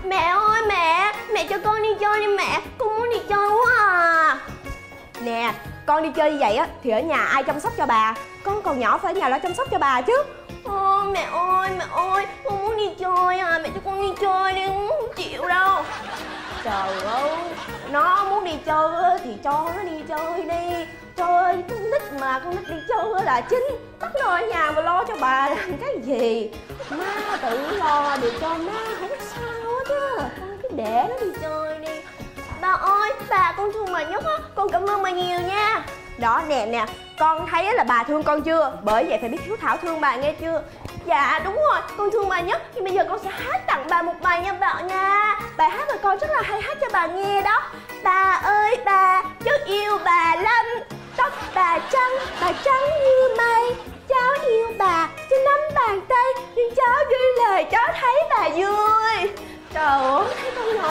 Mẹ ơi mẹ, mẹ cho con đi chơi đi mẹ, con muốn đi chơi quá à. Nè, con đi chơi như vậy á thì ở nhà ai chăm sóc cho bà? Con còn nhỏ phải ở nhà lo chăm sóc cho bà chứ. Mẹ ơi, con muốn đi chơi à, mẹ cho con đi chơi đi, con không chịu đâu. Trời ơi, nó muốn đi chơi thì cho nó đi chơi đi. Trời ơi, con nít mà, con nít đi chơi là chính. Bắt nó ở nhà mà lo cho bà làm cái gì? Má tự lo được cho má, không sao hết á. Con cứ để nó đi chơi đi. Bà ơi, bà con thương bà nhất á, con cảm ơn bà nhiều nha. Đó nè, con thấy là bà thương con chưa? Bởi vậy phải biết hiếu thảo thương bà nghe chưa? Dạ đúng rồi, con thương bà nhất. Nhưng bây giờ con sẽ hát tặng bà một bài nha bà nha. Bài hát mà con rất là hay hát cho bà nghe đó. Bà ơi bà, cháu yêu bà lắm. Tóc bà trắng như mây. Cháu yêu bà, cháu nắm bàn tay. Nhưng cháu ghi lời cháu thấy bà vui. Trời ơi, thấy con nhỏ